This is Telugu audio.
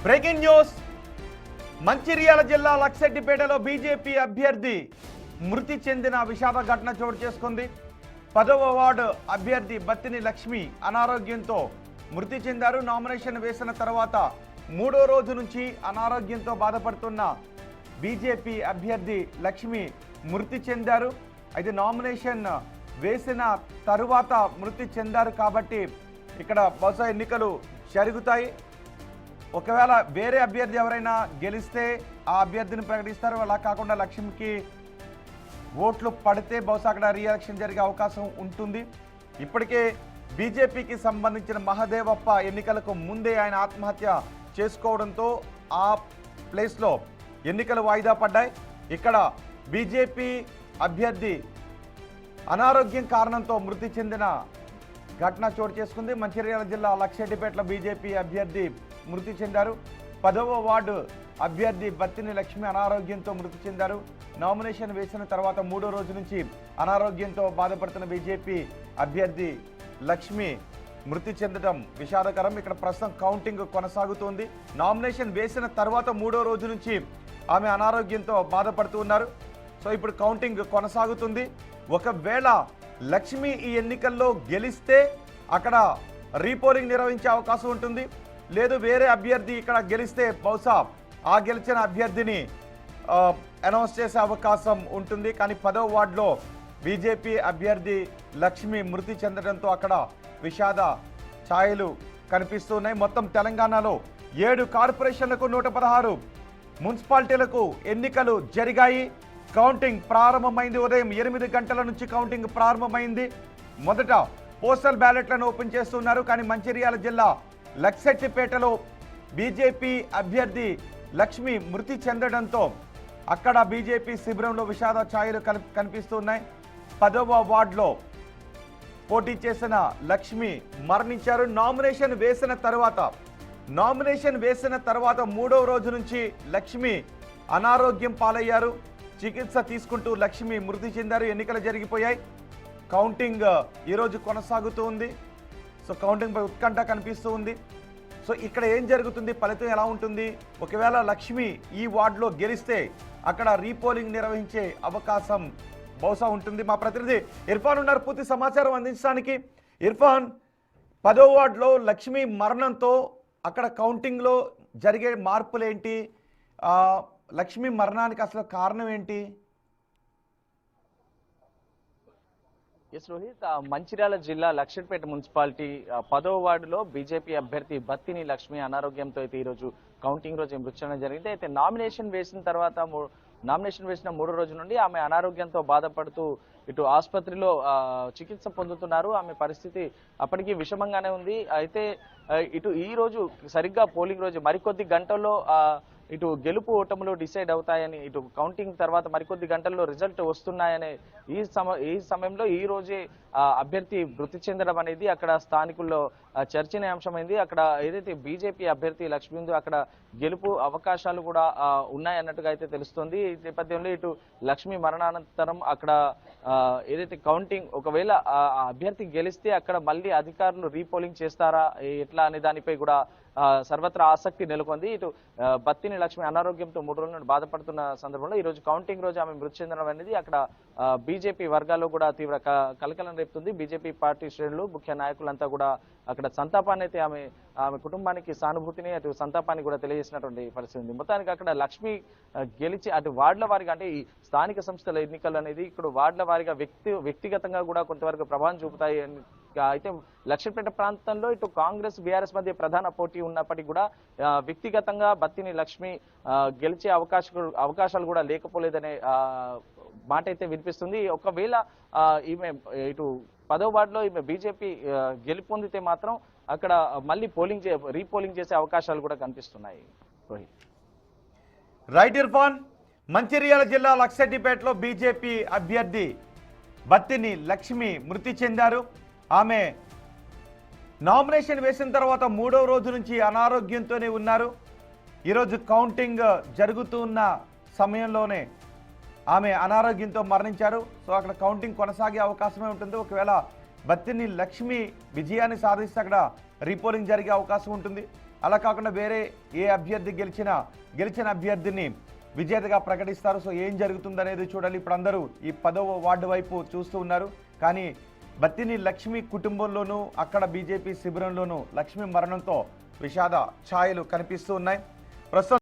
Breaking news. మంచిర్యాల జిల్లా లక్సెట్టిపేటలో బీజేపీ అభ్యర్థి మృతి చెందిన విషాద ఘటన చోటు చేసుకుంది. 10వ వార్డు అభ్యర్థి బత్తిని లక్ష్మి అనారోగ్యంతో మృతి చెందారు. నామినేషన్ వేసిన తర్వాత 3వ రోజు నుంచి అనారోగ్యంతో బాధపడుతున్న బీజేపీ అభ్యర్థి లక్ష్మి మృతి చెందారు. అయితే నామినేషన్ వేసిన తరువాత మృతి చెందారు కాబట్టి ఇక్కడ బహుశా ఎన్నికలు జరుగుతాయి. ఒకవేళ వేరే అభ్యర్థి ఎవరైనా గెలిస్తే ఆ అభ్యర్థిని ప్రకటిస్తారు. అలా కాకుండా లక్ష్మికి ఓట్లు పడితే బహుశా అక్కడ రీఎలక్షన్ జరిగే అవకాశం ఉంటుంది. ఇప్పటికే బీజేపీకి సంబంధించిన మహదేవప్ప ఎన్నికలకు ముందే ఆయన ఆత్మహత్య చేసుకోవడంతో ఆ ప్లేస్లో ఎన్నికలు వాయిదా పడ్డాయి. ఇక్కడ బీజేపీ అభ్యర్థి అనారోగ్యం కారణంతో మృతి చెందిన ఘటన చోటు చేసుకుంది. మంచిర్యాల జిల్లా లక్సెట్టిపేటలో బీజేపీ అభ్యర్థి మృతి చెందారు. 10వ వార్డు అభ్యర్థి బత్తిని లక్ష్మి అనారోగ్యంతో మృతి చెందారు. నామినేషన్ వేసిన తర్వాత 3వ రోజు నుంచి అనారోగ్యంతో బాధపడుతున్న బీజేపీ అభ్యర్థి లక్ష్మి మృతి చెందడం విషాదకరం. ఇక్కడ ప్రస్తుతం కౌంటింగ్ కొనసాగుతోంది. నామినేషన్ వేసిన తర్వాత 3వ రోజు నుంచి ఆమె అనారోగ్యంతో బాధపడుతూ ఉన్నారు. సో ఇప్పుడు కౌంటింగ్ కొనసాగుతుంది. ఒకవేళ లక్ష్మి ఈ ఎన్నికల్లో గెలిస్తే అక్కడ రీపోలింగ్ నిర్వహించే అవకాశం ఉంటుంది. లేదు వేరే అభ్యర్థి ఇక్కడ గెలిస్తే బహుశా ఆ గెలిచిన అభ్యర్థిని అనౌన్స్ చేసే అవకాశం ఉంటుంది. కానీ 10వ వార్డులో బీజేపీ అభ్యర్థి లక్ష్మి మృతి చెందడంతో అక్కడ విషాద ఛాయలు కనిపిస్తున్నాయి. మొత్తం తెలంగాణలో 7 కార్పొరేషన్లకు 116 మున్సిపాలిటీలకు ఎన్నికలు జరిగాయి. కౌంటింగ్ ప్రారంభమైంది. ఉదయం 8 గంటల నుంచి కౌంటింగ్ ప్రారంభమైంది. మొదట పోస్టల్ బ్యాలెట్లను ఓపెన్ చేస్తున్నారు. కానీ మంచిర్యాల జిల్లా లక్సెట్టిపేటలో బీజేపీ అభ్యర్థి లక్ష్మి మృతి చెందడంతో అక్కడ బీజేపీ శిబిరంలో విషాద ఛాయలు కనిపిస్తున్నాయి. 10వ వార్డులో పోటీ చేసిన లక్ష్మి మరణించారు. నామినేషన్ వేసిన తర్వాత 3వ రోజు నుంచి లక్ష్మి అనారోగ్యం పాలయ్యారు. చికిత్స తీసుకుంటూ లక్ష్మి మృతి చెందారు. ఎన్నికలు జరిగిపోయాయి. కౌంటింగ్ ఈరోజు కొనసాగుతూ ఉంది. సో కౌంటింగ్ పై ఉత్కంఠ కనిపిస్తూ ఉంది. సో ఇక్కడ ఏం జరుగుతుంది, ఫలితం ఎలా ఉంటుంది? ఒకవేళ లక్ష్మి ఈ వార్డులో గెలిస్తే అక్కడ రీపోలింగ్ నిర్వహించే అవకాశం బహుశా ఉంటుంది. మా ప్రతినిధి ఇర్ఫాన్ ఉన్నారు పూర్తి సమాచారం అందించడానికి. ఇర్ఫాన్, 10వ వార్డులో లక్ష్మి మరణంతో అక్కడ కౌంటింగ్లో జరిగే మార్పులేంటి? లక్ష్మి మరణానికి అసలు కారణం ఏంటి? ఎస్ రోహిత్, మంచిర్యాల జిల్లా లక్సెట్టిపేట మున్సిపాలిటీ 10వ వార్డులో బీజేపీ అభ్యర్థి బత్తిని లక్ష్మి అనారోగ్యంతో అయితే ఈరోజు కౌంటింగ్ రోజు మృతి చెందడం జరిగింది. అయితే నామినేషన్ వేసిన 3వ రోజు నుండి ఆమె అనారోగ్యంతో బాధపడుతూ ఇటు ఆసుపత్రిలో చికిత్స పొందుతున్నారు. ఆమె పరిస్థితి అప్పటికీ విషమంగానే ఉంది. అయితే ఇటు ఈ రోజు సరిగ్గా పోలింగ్ రోజు మరికొద్ది గంటల్లో ఇటు గెలుపు ఓటములు డిసైడ్ అవుతాయని, ఇటు కౌంటింగ్ తర్వాత మరికొద్ది గంటల్లో రిజల్ట్ వస్తున్నాయనే ఈ సమయంలో ఈ రోజే అభ్యర్థి మృతి చెందడం అనేది అక్కడ స్థానికుల్లో చర్చనీయాంశమైంది. అక్కడ ఏదైతే బీజేపీ అభ్యర్థి లక్ష్మి ఉందో అక్కడ గెలుపు అవకాశాలు కూడా ఉన్నాయన్నట్టుగా అయితే తెలుస్తుంది. ఈ నేపథ్యంలో ఇటు లక్ష్మి మరణానంతరం అక్కడ ఏదైతే కౌంటింగ్ ఒకవేళ అభ్యర్థి గెలిస్తే అక్కడ మళ్ళీ అధికారులు రీపోలింగ్ చేస్తారా ఎట్లా అనే దానిపై కూడా సర్వత్రా ఆసక్తి నెలకొంది. ఇటు బత్తిని లక్ష్మి అనారోగ్యంతో 3 రోజుల నుండి బాధపడుతున్న సందర్భంలో ఈ రోజు కౌంటింగ్ రోజు ఆమె మృతి చెందడం అనేది అక్కడ బీజేపీ వర్గాల్లో కూడా తీవ్ర కలకలం రేపుతుంది. బీజేపీ పార్టీ శ్రేణులు ముఖ్య నాయకులంతా కూడా అక్కడ సంతాపాన్ని అయితే ఆమె కుటుంబానికి సానుభూతిని అటు సంతాపాన్ని కూడా తెలియజేసినటువంటి పరిస్థితి ఉంది. మొత్తానికి అక్కడ లక్ష్మి గెలిచి అటు వార్డుల వారిగా అంటే ఈ స్థానిక సంస్థల ఎన్నికలు అనేది ఇక్కడ వార్డుల వారిగా వ్యక్తిగతంగా కూడా కొంతవరకు ప్రభావం చూపుతాయి. అయితే లక్సెట్టిపేట ప్రాంతంలో ఇటు కాంగ్రెస్ బీఆర్ఎస్ మధ్య ప్రధాన పోటీ ఉన్నప్పటికీ కూడా వ్యక్తిగతంగా బత్తిని లక్ష్మి గెలిచే అవకాశాలు కూడా లేకపోలేదనే మాట అయితే వినిపిస్తుంది. ఒకవేళ ఈమె ఇటు 10వ వార్డులో ఈమె బీజేపీ గెలుపొందితే మాత్రం అక్కడ మళ్ళీ రీపోలింగ్ చేసే అవకాశాలు కూడా కనిపిస్తున్నాయి. రైట్ ఇర్ఫాన్, మంచిర్యాల జిల్లా లక్సెట్టిపేటలో బీజేపీ అభ్యర్థి బత్తిని లక్ష్మి మృతి చెందారు. ఆమె నామినేషన్ వేసిన తర్వాత 3వ రోజు నుంచి అనారోగ్యంతోనే ఉన్నారు. ఈరోజు కౌంటింగ్ జరుగుతున్న సమయంలోనే ఆమె అనారోగ్యంతో మరణించారు. సో అక్కడ కౌంటింగ్ కొనసాగే అవకాశమే ఉంటుంది. ఒకవేళ బత్తిని లక్ష్మి విజయాన్ని సాధిస్తే అక్కడ రీపోలింగ్ జరిగే అవకాశం ఉంటుంది. అలా కాకుండా వేరే ఏ అభ్యర్థి గెలిచిన అభ్యర్థిని విజేతగా ప్రకటిస్తారు. సో ఏం జరుగుతుందనేది చూడాలి. ఇప్పుడు అందరూ ఈ 10వ వార్డు వైపు చూస్తూ ఉన్నారు. కానీ బత్తిని లక్ష్మి కుటుంబంలోనూ అక్కడ బీజేపీ శిబిరంలోనూ లక్ష్మి మరణంతో విషాద ఛాయలు కనిపిస్తూ ఉన్నాయి. ప్రస్తుతం